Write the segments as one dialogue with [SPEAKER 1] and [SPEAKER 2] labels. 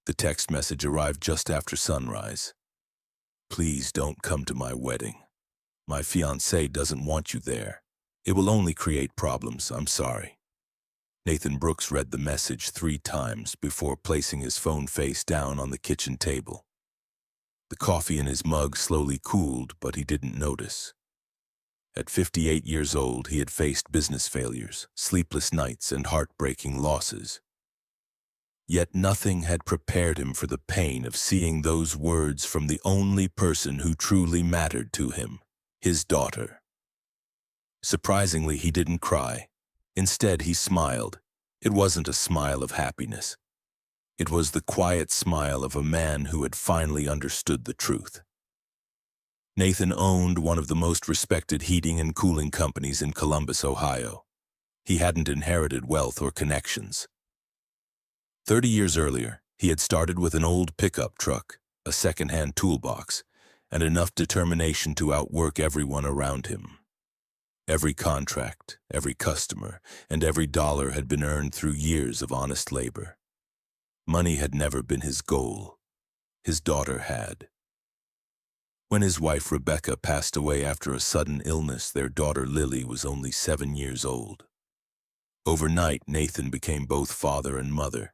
[SPEAKER 1] The text message arrived just after sunrise. "Please don't come to my wedding. My fiancé doesn't want you there. It will only create problems. I'm sorry." Nathan Brooks read the message 3 times before placing his phone face down on the kitchen table. The coffee in his mug slowly cooled, but he didn't notice. At 58 years old, he had faced business failures, sleepless nights, and heartbreaking losses. Yet nothing had prepared him for the pain of seeing those words from the only person who truly mattered to him, his daughter. Surprisingly, he didn't cry. Instead, he smiled. It wasn't a smile of happiness. It was the quiet smile of a man who had finally understood the truth. Nathan owned one of the most respected heating and cooling companies in Columbus, Ohio. He hadn't inherited wealth or connections. 30 years earlier, he had started with an old pickup truck, a second-hand toolbox, and enough determination to outwork everyone around him. Every contract, every customer, and every dollar had been earned through years of honest labor. Money had never been his goal. His daughter had. When his wife Rebecca passed away after a sudden illness, their daughter Lily was only 7 years old. Overnight, Nathan became both father and mother.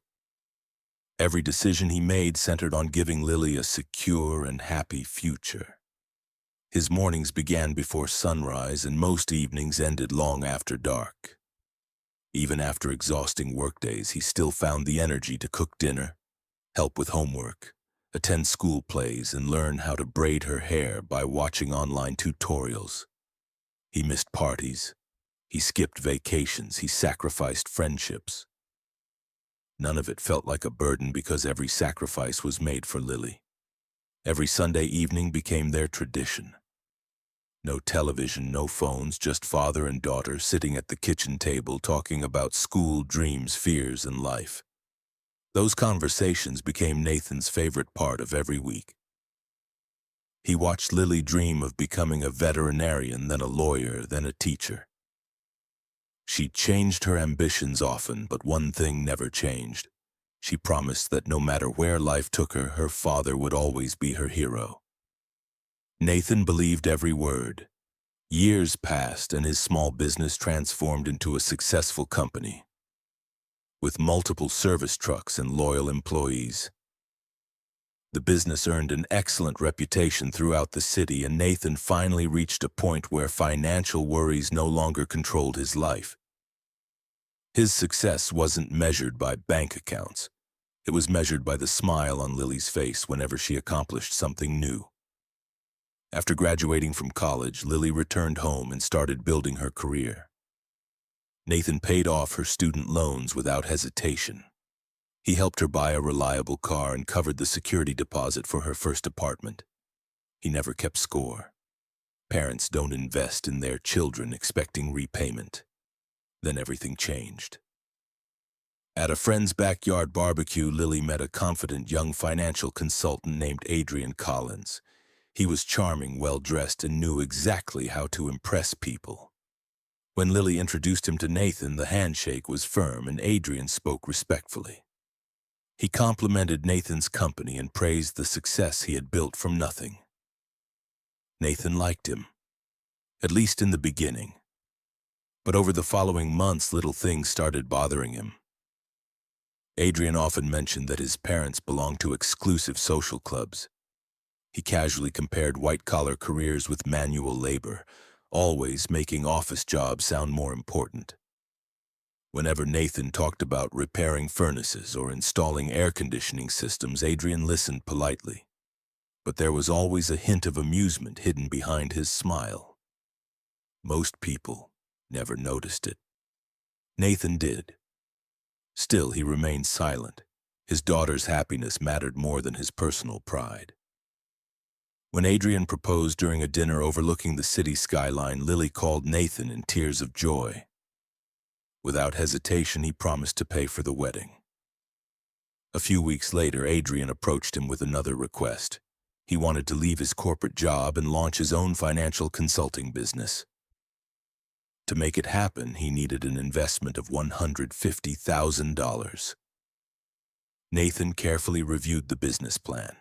[SPEAKER 1] Every decision he made centered on giving Lily a secure and happy future. His mornings began before sunrise, and most evenings ended long after dark. Even after exhausting workdays, he still found the energy to cook dinner, help with homework, attend school plays, and learn how to braid her hair by watching online tutorials. He missed parties. He skipped vacations. He sacrificed friendships. None of it felt like a burden because every sacrifice was made for Lily. Every Sunday evening became their tradition. No television, no phones, just father and daughter sitting at the kitchen table talking about school, dreams, fears, and life. Those conversations became Nathan's favorite part of every week. He watched Lily dream of becoming a veterinarian, then a lawyer, then a teacher. She changed her ambitions often, but one thing never changed. She promised that no matter where life took her, her father would always be her hero. Nathan believed every word. Years passed, and his small business transformed into a successful company, with multiple service trucks and loyal employees. The business earned an excellent reputation throughout the city, and Nathan finally reached a point where financial worries no longer controlled his life. His success wasn't measured by bank accounts. It was measured by the smile on Lily's face whenever she accomplished something new. After graduating from college, Lily returned home and started building her career. Nathan paid off her student loans without hesitation. He helped her buy a reliable car and covered the security deposit for her first apartment. He never kept score. Parents don't invest in their children expecting repayment. Then everything changed. At a friend's backyard barbecue, Lily met a confident young financial consultant named Adrian Collins. He was charming, well-dressed, and knew exactly how to impress people. When Lily introduced him to Nathan, the handshake was firm and Adrian spoke respectfully. He complimented Nathan's company and praised the success he had built from nothing. Nathan liked him, at least in the beginning. But over the following months, little things started bothering him. Adrian often mentioned that his parents belonged to exclusive social clubs. He casually compared white-collar careers with manual labor, always making office jobs sound more important. Whenever Nathan talked about repairing furnaces or installing air conditioning systems, Adrian listened politely. But there was always a hint of amusement hidden behind his smile. Most people never noticed it. Nathan did. Still, he remained silent. His daughter's happiness mattered more than his personal pride. When Adrian proposed during a dinner overlooking the city skyline, Lily called Nathan in tears of joy. Without hesitation, he promised to pay for the wedding. A few weeks later, Adrian approached him with another request. He wanted to leave his corporate job and launch his own financial consulting business. To make it happen, he needed an investment of $150,000. Nathan carefully reviewed the business plan.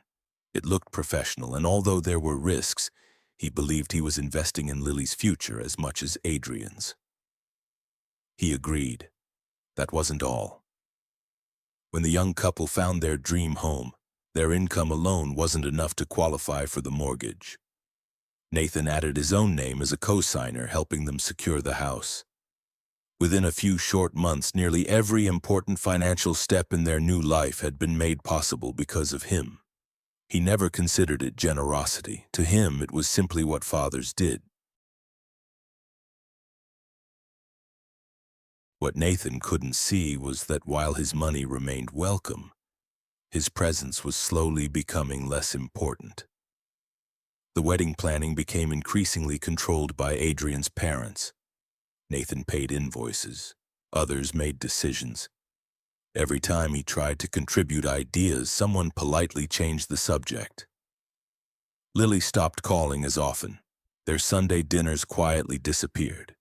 [SPEAKER 1] It looked professional, and although there were risks, he believed he was investing in Lily's future as much as Adrian's. He agreed. That wasn't all. When the young couple found their dream home, their income alone wasn't enough to qualify for the mortgage. Nathan added his own name as a co-signer, helping them secure the house. Within a few short months, nearly every important financial step in their new life had been made possible because of him. He never considered it generosity. To him, it was simply what fathers did. What Nathan couldn't see was that while his money remained welcome, his presence was slowly becoming less important. The wedding planning became increasingly controlled by Adrian's parents. Nathan paid invoices. Others made decisions. Every time he tried to contribute ideas, someone politely changed the subject. Lily stopped calling as often. Their Sunday dinners quietly disappeared.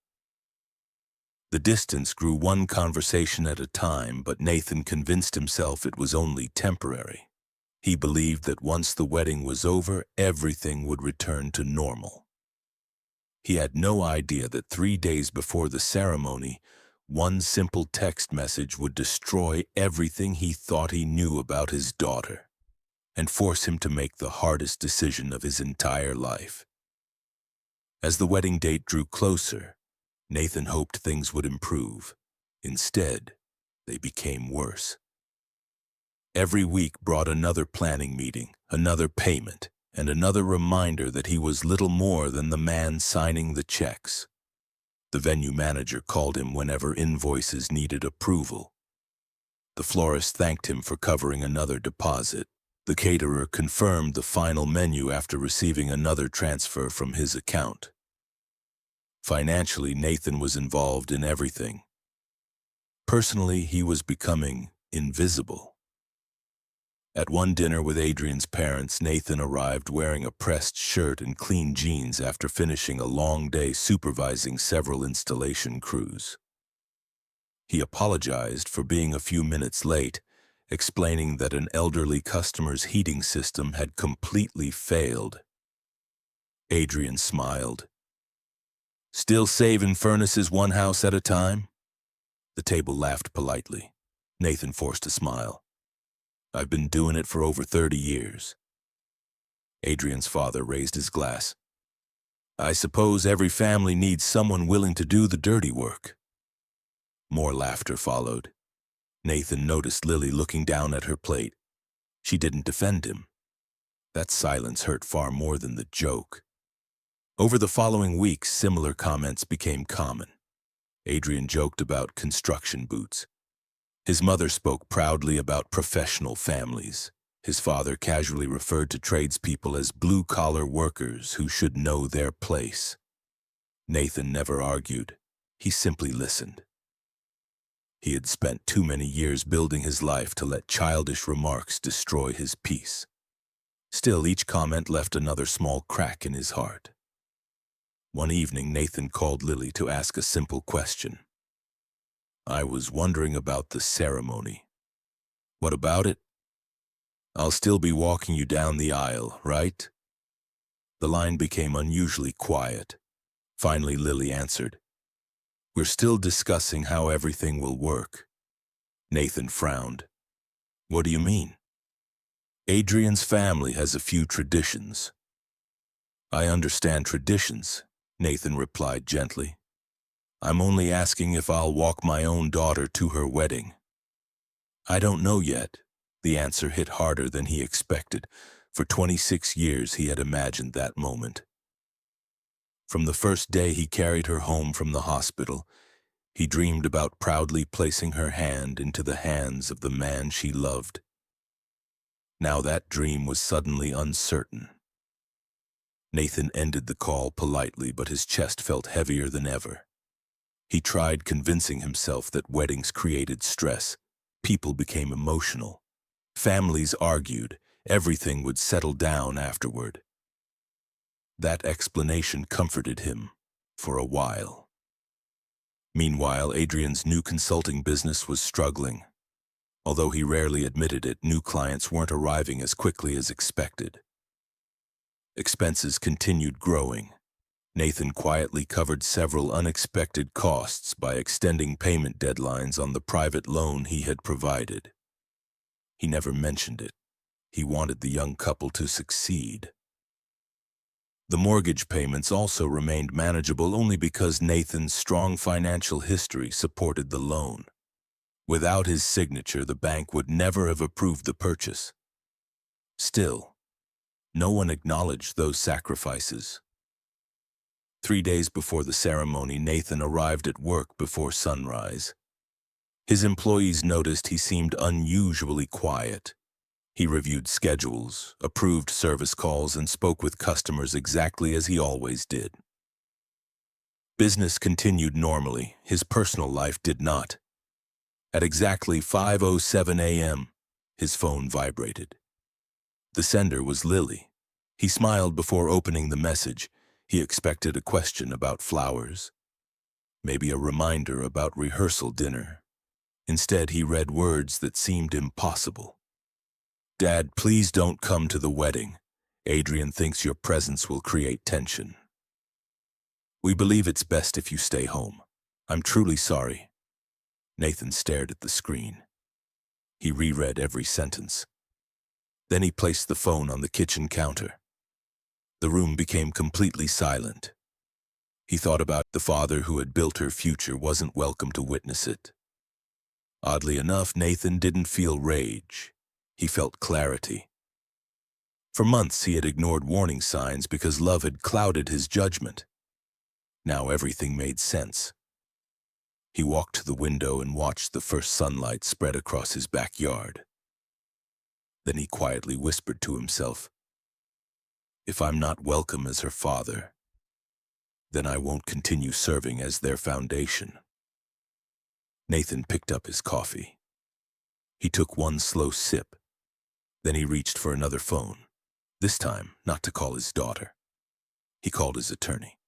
[SPEAKER 1] The distance grew one conversation at a time, but Nathan convinced himself it was only temporary. He believed that once the wedding was over, everything would return to normal. He had no idea that 3 days before the ceremony, one simple text message would destroy everything he thought he knew about his daughter and force him to make the hardest decision of his entire life. As the wedding date drew closer, Nathan hoped things would improve. Instead, they became worse. Every week brought another planning meeting, another payment, and another reminder that he was little more than the man signing the checks. The venue manager called him whenever invoices needed approval. The florist thanked him for covering another deposit. The caterer confirmed the final menu after receiving another transfer from his account. Financially, Nathan was involved in everything. Personally, he was becoming invisible. At one dinner with Adrian's parents, Nathan arrived wearing a pressed shirt and clean jeans after finishing a long day supervising several installation crews. He apologized for being a few minutes late, explaining that an elderly customer's heating system had completely failed. Adrian smiled. "Still saving furnaces one house at a time?" The table laughed politely. Nathan forced a smile. "I've been doing it for over 30 years. Adrian's father raised his glass. "I suppose every family needs someone willing to do the dirty work." More laughter followed. Nathan noticed Lily looking down at her plate. She didn't defend him. That silence hurt far more than the joke. Over the following weeks, similar comments became common. Adrian joked about construction boots. His mother spoke proudly about professional families. His father casually referred to tradespeople as blue-collar workers who should know their place. Nathan never argued. He simply listened. He had spent too many years building his life to let childish remarks destroy his peace. Still, each comment left another small crack in his heart. One evening, Nathan called Lily to ask a simple question. "I was wondering about the ceremony." "What about it?" "I'll still be walking you down the aisle, right?" The line became unusually quiet. Finally, Lily answered, "We're still discussing how everything will work." Nathan frowned. "What do you mean?" "Adrian's family has a few traditions." "I understand traditions," Nathan replied gently. "I'm only asking if I'll walk my own daughter to her wedding." "I don't know yet." The answer hit harder than he expected. For 26 years he had imagined that moment. From the first day he carried her home from the hospital, he dreamed about proudly placing her hand into the hands of the man she loved. Now that dream was suddenly uncertain. Nathan ended the call politely, but his chest felt heavier than ever. He tried convincing himself that weddings created stress. People became emotional. Families argued. Everything would settle down afterward. That explanation comforted him for a while. Meanwhile, Adrian's new consulting business was struggling. Although he rarely admitted it, new clients weren't arriving as quickly as expected. Expenses continued growing. Nathan quietly covered several unexpected costs by extending payment deadlines on the private loan he had provided. He never mentioned it. He wanted the young couple to succeed. The mortgage payments also remained manageable only because Nathan's strong financial history supported the loan. Without his signature, the bank would never have approved the purchase. Still, no one acknowledged those sacrifices. 3 days before the ceremony, Nathan arrived at work before sunrise. His employees noticed he seemed unusually quiet. He reviewed schedules, approved service calls, and spoke with customers exactly as he always did. Business continued normally. His personal life did not. At exactly 5:07 a.m., his phone vibrated. The sender was Lily. He smiled before opening the message. He expected a question about flowers, maybe a reminder about rehearsal dinner. Instead, he read words that seemed impossible. "Dad, please don't come to the wedding. Adrian thinks your presence will create tension. We believe it's best if you stay home. I'm truly sorry." Nathan stared at the screen. He reread every sentence. Then he placed the phone on the kitchen counter. The room became completely silent. He thought about the father who had built her future wasn't welcome to witness it. Oddly enough, Nathan didn't feel rage. He felt clarity. For months, he had ignored warning signs because love had clouded his judgment. Now everything made sense. He walked to the window and watched the first sunlight spread across his backyard. Then he quietly whispered to himself, "If I'm not welcome as her father, then I won't continue serving as their foundation." Nathan picked up his coffee. He took one slow sip. Then he reached for another phone, this time not to call his daughter. He called his attorney.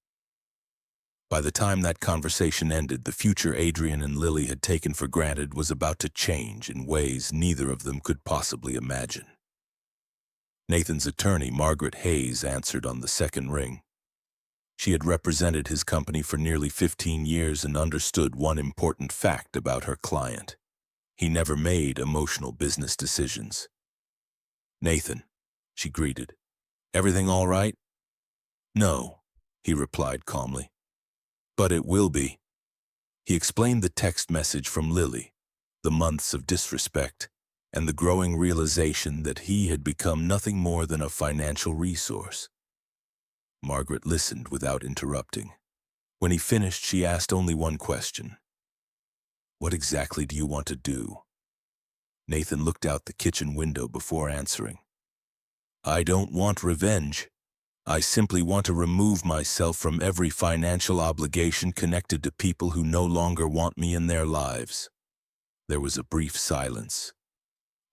[SPEAKER 1] By the time that conversation ended, the future Adrian and Lily had taken for granted was about to change in ways neither of them could possibly imagine. Nathan's attorney, Margaret Hayes, answered on the second ring. She had represented his company for nearly 15 years and understood one important fact about her client. He never made emotional business decisions. "Nathan," she greeted. "Everything all right?" "No," he replied calmly. "But it will be." He explained the text message from Lily, the months of disrespect, and the growing realization that he had become nothing more than a financial resource. Margaret listened without interrupting. When he finished, she asked only one question. "What exactly do you want to do?" Nathan looked out the kitchen window before answering. "I don't want revenge. I simply want to remove myself from every financial obligation connected to people who no longer want me in their lives." There was a brief silence.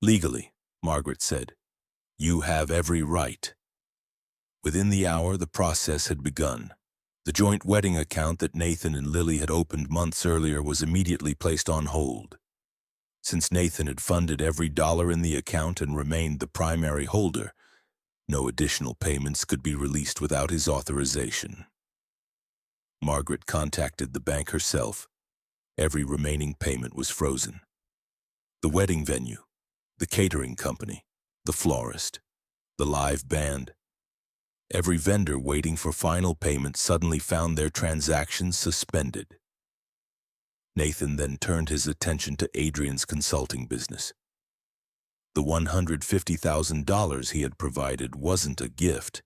[SPEAKER 1] "Legally," Margaret said, "you have every right." Within the hour, the process had begun. The joint wedding account that Nathan and Lily had opened months earlier was immediately placed on hold. Since Nathan had funded every dollar in the account and remained the primary holder, no additional payments could be released without his authorization. Margaret contacted the bank herself. Every remaining payment was frozen. The wedding venue, the catering company, the florist, the live band. Every vendor waiting for final payment suddenly found their transactions suspended. Nathan then turned his attention to Adrian's consulting business. The $150,000 he had provided wasn't a gift.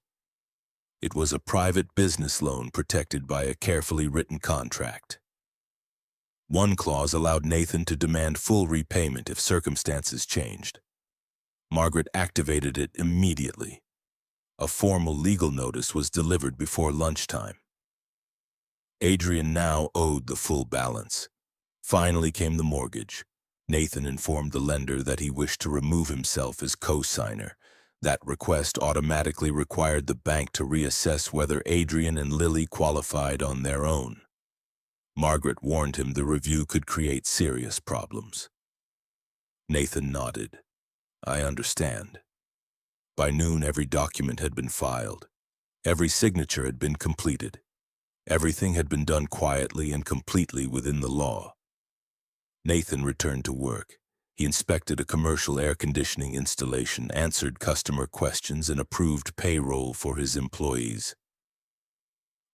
[SPEAKER 1] It was a private business loan protected by a carefully written contract. One clause allowed Nathan to demand full repayment if circumstances changed. Margaret activated it immediately. A formal legal notice was delivered before lunchtime. Adrian now owed the full balance. Finally came the mortgage. Nathan informed the lender that he wished to remove himself as co-signer. That request automatically required the bank to reassess whether Adrian and Lily qualified on their own. Margaret warned him the review could create serious problems. Nathan nodded. I understand. By noon, every document had been filed. Every signature had been completed. Everything had been done quietly and completely within the law. Nathan returned to work. He inspected a commercial air conditioning installation, answered customer questions, and approved payroll for his employees.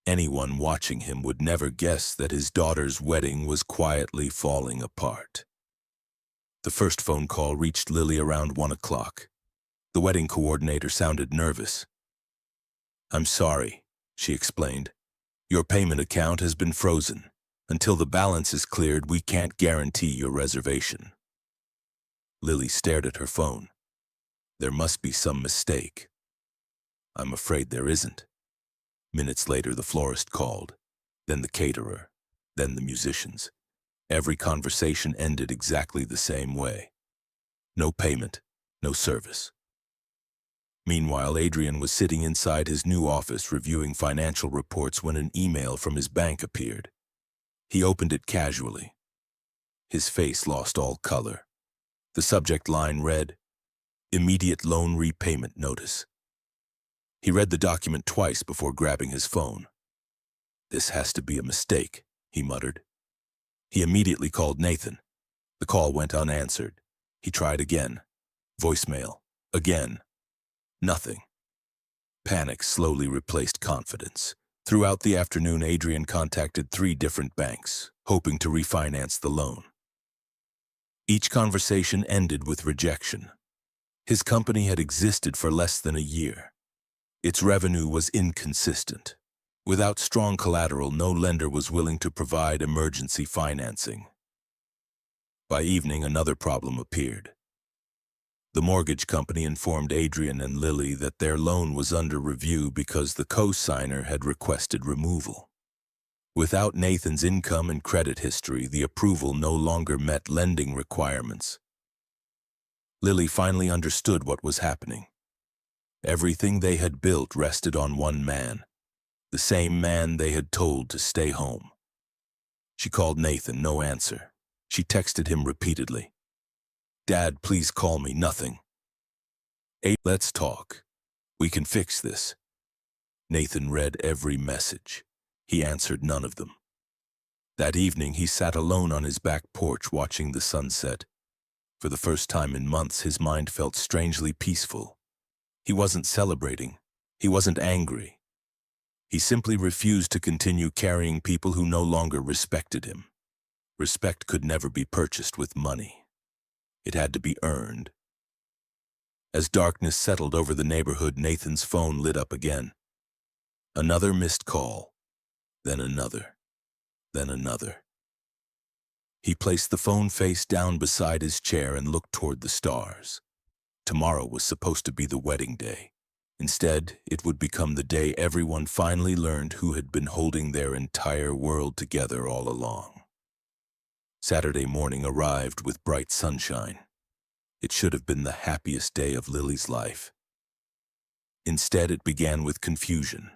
[SPEAKER 1] Anyone watching him would never guess that his daughter's wedding was quietly falling apart. The first phone call reached Lily around 1 o'clock. The wedding coordinator sounded nervous. I'm sorry, she explained. Your payment account has been frozen. Until the balance is cleared, we can't guarantee your reservation. Lily stared at her phone. There must be some mistake. I'm afraid there isn't. Minutes later, the florist called, then the caterer, then the musicians. Every conversation ended exactly the same way. No payment, no service. Meanwhile, Adrian was sitting inside his new office reviewing financial reports when an email from his bank appeared. He opened it casually. His face lost all color. The subject line read, Immediate loan repayment notice. He read the document twice before grabbing his phone. This has to be a mistake, he muttered. He immediately called Nathan. The call went unanswered. He tried again. Voicemail. Again. Nothing. Panic slowly replaced confidence. Throughout the afternoon, Adrian contacted 3 different banks, hoping to refinance the loan. Each conversation ended with rejection. His company had existed for less than a year. Its revenue was inconsistent. Without strong collateral, no lender was willing to provide emergency financing. By evening, another problem appeared. The mortgage company informed Adrian and Lily that their loan was under review because the co-signer had requested removal. Without Nathan's income and credit history, the approval no longer met lending requirements. Lily finally understood what was happening. Everything they had built rested on one man, the same man they had told to stay home. She called Nathan, no answer. She texted him repeatedly. Dad, please call me, nothing. Let's talk. We can fix this. Nathan read every message. He answered none of them. That evening, he sat alone on his back porch watching the sunset. For the first time in months, his mind felt strangely peaceful. He wasn't celebrating. He wasn't angry. He simply refused to continue carrying people who no longer respected him. Respect could never be purchased with money. It had to be earned. As darkness settled over the neighborhood, Nathan's phone lit up again. Another missed call, then another, then another. He placed the phone face down beside his chair and looked toward the stars. Tomorrow was supposed to be the wedding day. Instead, it would become the day everyone finally learned who had been holding their entire world together all along. Saturday morning arrived with bright sunshine. It should have been the happiest day of Lily's life. Instead, it began with confusion.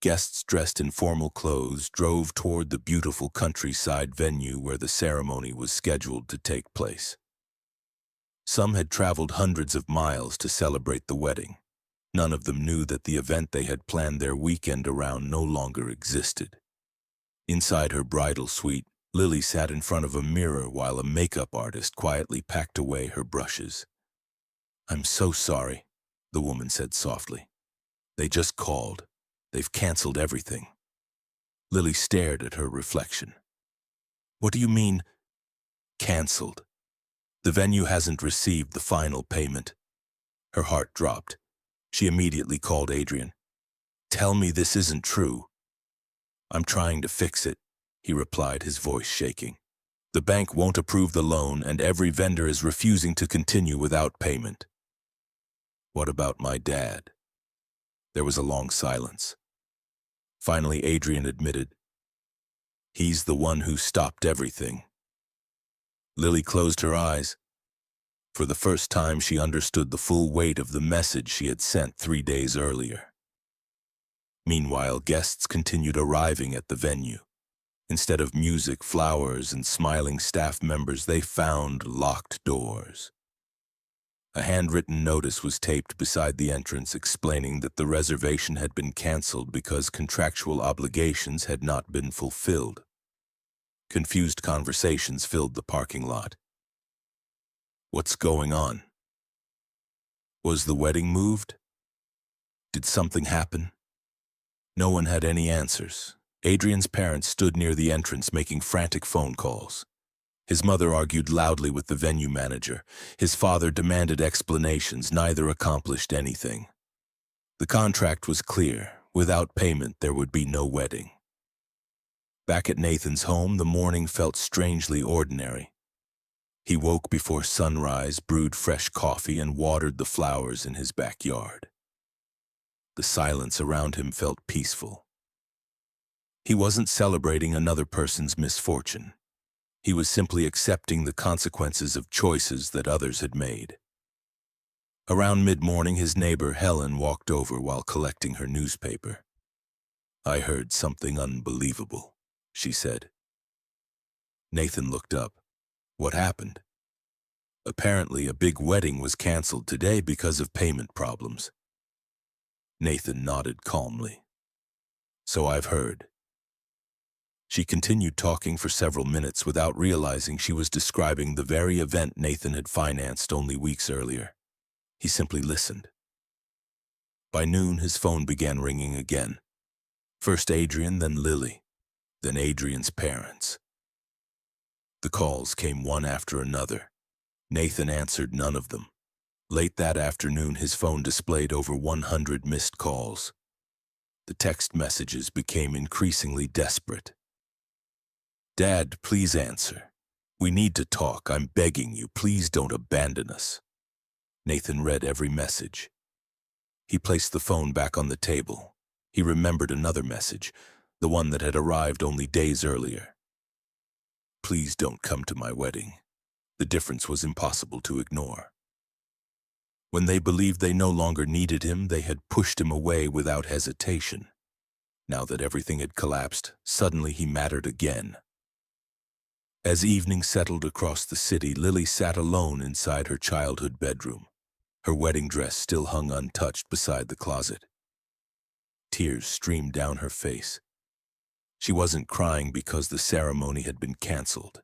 [SPEAKER 1] Guests dressed in formal clothes drove toward the beautiful countryside venue where the ceremony was scheduled to take place. Some had traveled hundreds of miles to celebrate the wedding. None of them knew that the event they had planned their weekend around no longer existed. Inside her bridal suite, Lily sat in front of a mirror while a makeup artist quietly packed away her brushes. I'm so sorry, the woman said softly. They just called. They've canceled everything. Lily stared at her reflection. What do you mean, canceled? The venue hasn't received the final payment. Her heart dropped. She immediately called Adrian. Tell me this isn't true. I'm trying to fix it, he replied, his voice shaking. The bank won't approve the loan and every vendor is refusing to continue without payment. What about my dad? There was a long silence. Finally, Adrian admitted, he's the one who stopped everything. Lily closed her eyes. For the first time, she understood the full weight of the message she had sent 3 days earlier. Meanwhile, guests continued arriving at the venue. Instead of music, flowers, and smiling staff members, they found locked doors. A handwritten notice was taped beside the entrance explaining that the reservation had been canceled because contractual obligations had not been fulfilled. Confused conversations filled the parking lot. What's going on? Was the wedding moved? Did something happen? No one had any answers. Adrian's parents stood near the entrance making frantic phone calls. His mother argued loudly with the venue manager. His father demanded explanations. Neither accomplished anything. The contract was clear. Without payment, there would be no wedding. Back at Nathan's home, the morning felt strangely ordinary. He woke before sunrise, brewed fresh coffee, and watered the flowers in his backyard. The silence around him felt peaceful. He wasn't celebrating another person's misfortune. He was simply accepting the consequences of choices that others had made. Around mid-morning, his neighbor Helen walked over while collecting her newspaper. "I heard something unbelievable," she said. Nathan looked up. What happened? Apparently, a big wedding was canceled today because of payment problems. Nathan nodded calmly. "So I've heard." She continued talking for several minutes without realizing she was describing the very event Nathan had financed only weeks earlier. He simply listened. By noon, his phone began ringing again. First Adrian, then Lily, then Adrian's parents. The calls came one after another. Nathan answered none of them. Late that afternoon, his phone displayed over 100 missed calls. The text messages became increasingly desperate. "Dad, please answer. We need to talk. I'm begging you. Please don't abandon us." Nathan read every message. He placed the phone back on the table. He remembered another message, the one that had arrived only days earlier. "Please don't come to my wedding." The difference was impossible to ignore. When they believed they no longer needed him, they had pushed him away without hesitation. Now that everything had collapsed, suddenly he mattered again. As evening settled across the city, Lily sat alone inside her childhood bedroom. Her wedding dress still hung untouched beside the closet. Tears streamed down her face. She wasn't crying because the ceremony had been canceled.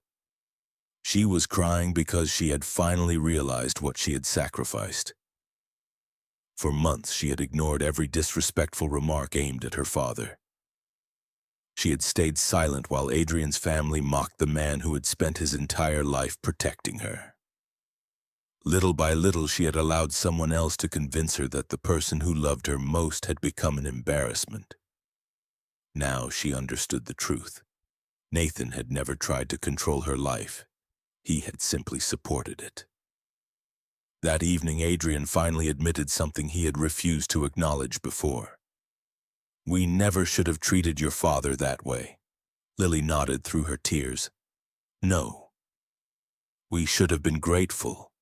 [SPEAKER 1] She was crying because she had finally realized what she had sacrificed. For months, she had ignored every disrespectful remark aimed at her father. She had stayed silent while Adrian's family mocked the man who had spent his entire life protecting her. Little by little, she had allowed someone else to convince her that the person who loved her most had become an embarrassment. Now she understood the truth. Nathan had never tried to control her life. He had simply supported it. That evening, Adrian finally admitted something he had refused to acknowledge before. "We never should have treated your father that way." Lily nodded through her tears. "No. We should have been grateful."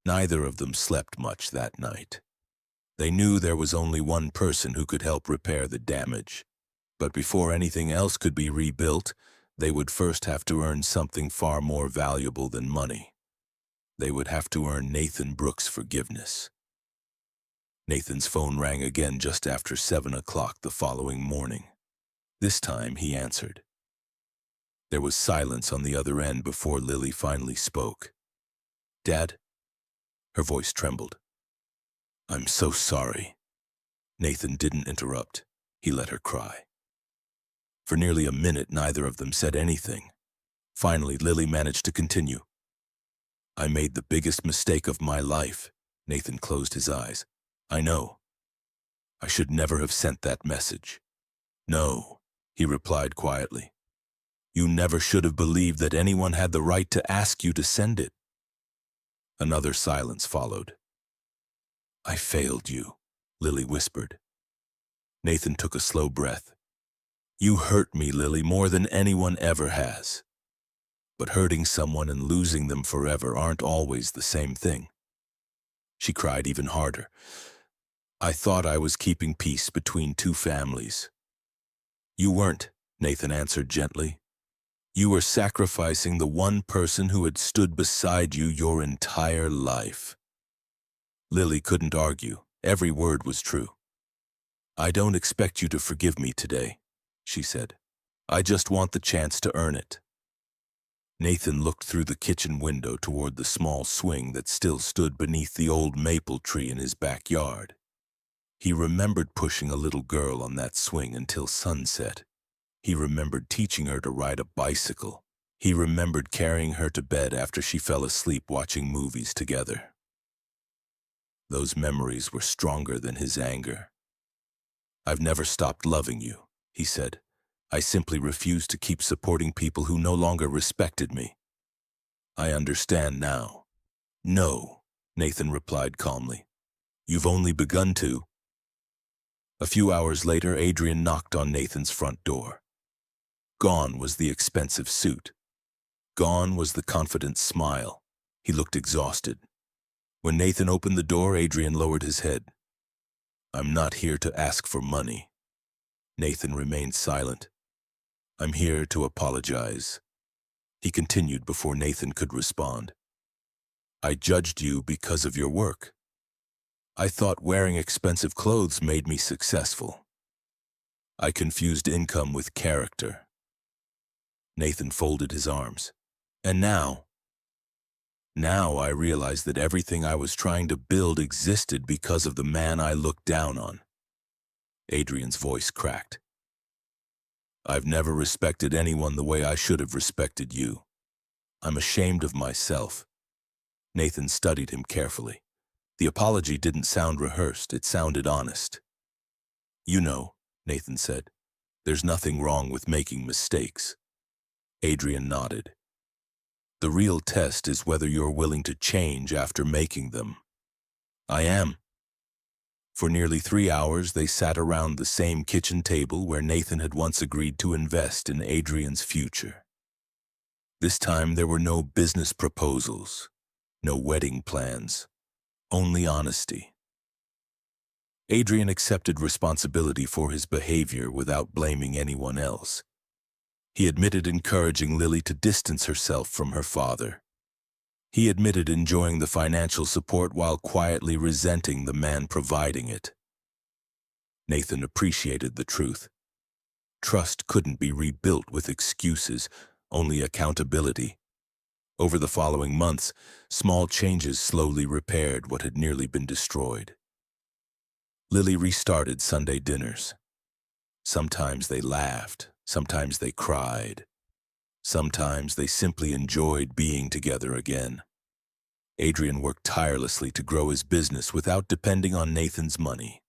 [SPEAKER 1] Neither of them slept much that night. They knew there was only one person who could help repair the damage. But before anything else could be rebuilt, they would first have to earn something far more valuable than money. They would have to earn Nathan Brooks' forgiveness. Nathan's phone rang again just after 7 o'clock the following morning. This time he answered. There was silence on the other end before Lily finally spoke. "Dad?" Her voice trembled. "I'm so sorry." Nathan didn't interrupt. He let her cry. For nearly a minute, neither of them said anything. Finally, Lily managed to continue. "I made the biggest mistake of my life." Nathan closed his eyes. "I know. I should never have sent that message." "No," he replied quietly. "You never should have believed that anyone had the right to ask you to send it." Another silence followed. "I failed you," Lily whispered. Nathan took a slow breath. "You hurt me, Lily, more than anyone ever has. But hurting someone and losing them forever aren't always the same thing." She cried even harder. I thought I was keeping peace between two families. You weren't, Nathan answered gently. You were sacrificing the one person who had stood beside you your entire life. Lily couldn't argue. Every word was true. I don't expect you to forgive me today, she said. I just want the chance to earn it. Nathan looked through the kitchen window toward the small swing that still stood beneath the old maple tree in his backyard. He remembered pushing a little girl on that swing until sunset. He remembered teaching her to ride a bicycle. He remembered carrying her to bed after she fell asleep watching movies together. Those memories were stronger than his anger. I've never stopped loving you, he said. I simply refused to keep supporting people who no longer respected me. I understand now. No, Nathan replied calmly. You've only begun to. A few hours later, Adrian knocked on Nathan's front door. Gone was the expensive suit. Gone was the confident smile. He looked exhausted. When Nathan opened the door, Adrian lowered his head. I'm not here to ask for money. Nathan remained silent. I'm here to apologize. He continued before Nathan could respond. I judged you because of your work. I thought wearing expensive clothes made me successful. I confused income with character. Nathan folded his arms. And now I realized that everything I was trying to build existed because of the man I looked down on. Adrian's voice cracked. I've never respected anyone the way I should have respected you. I'm ashamed of myself. Nathan studied him carefully. The apology didn't sound rehearsed, it sounded honest. You know, Nathan said, there's nothing wrong with making mistakes. Adrian nodded. The real test is whether you're willing to change after making them. I am. For nearly 3 hours, they sat around the same kitchen table where Nathan had once agreed to invest in Adrian's future. This time, there were no business proposals, no wedding plans, only honesty. Adrian accepted responsibility for his behavior without blaming anyone else. He admitted encouraging Lily to distance herself from her father. He admitted enjoying the financial support while quietly resenting the man providing it. Nathan appreciated the truth. Trust couldn't be rebuilt with excuses, only accountability. Over the following months, small changes slowly repaired what had nearly been destroyed. Lily restarted Sunday dinners. Sometimes they laughed, sometimes they cried. Sometimes they simply enjoyed being together again. Adrian worked tirelessly to grow his business without depending on Nathan's money.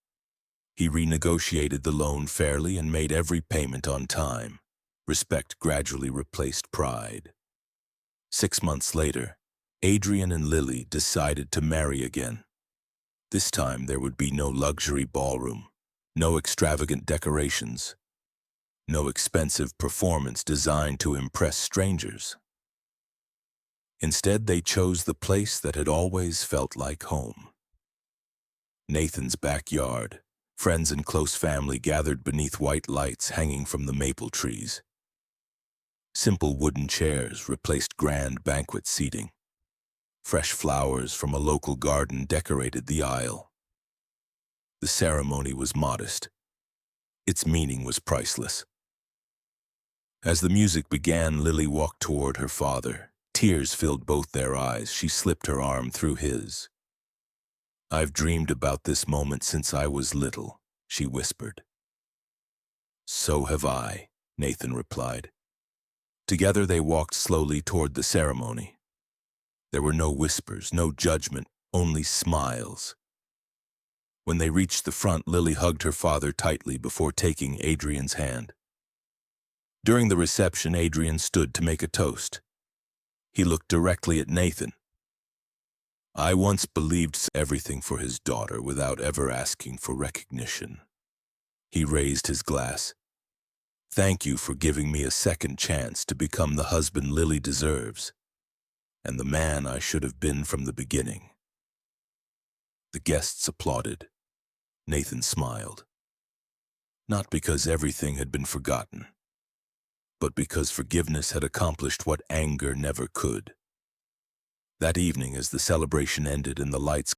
[SPEAKER 1] He renegotiated the loan fairly and made every payment on time. Respect gradually replaced pride. 6 months later, Adrian and Lily decided to marry again. This time there would be no luxury ballroom, no extravagant decorations, no expensive performance designed to impress strangers. Instead, they chose the place that had always felt like home. Nathan's backyard. Friends and close family gathered beneath white lights hanging from the maple trees. Simple wooden chairs replaced grand banquet seating. Fresh flowers from a local garden decorated the aisle. The ceremony was modest. Its meaning was priceless. As the music began, Lily walked toward her father. Tears filled both their eyes. She slipped her arm through his. I've dreamed about this moment since I was little, she whispered. So have I, Nathan replied. Together they walked slowly toward the ceremony. There were no whispers, no judgment, only smiles. When they reached the front, Lily hugged her father tightly before taking Adrian's hand. During the reception, Adrian stood to make a toast. He looked directly at Nathan. I once believed everything for his daughter without ever asking for recognition. He raised his glass. Thank you for giving me a second chance to become the husband Lily deserves, and the man I should have been from the beginning. The guests applauded. Nathan smiled. Not because everything had been forgotten, but because forgiveness had accomplished what anger never could. That evening, as the celebration ended and the lights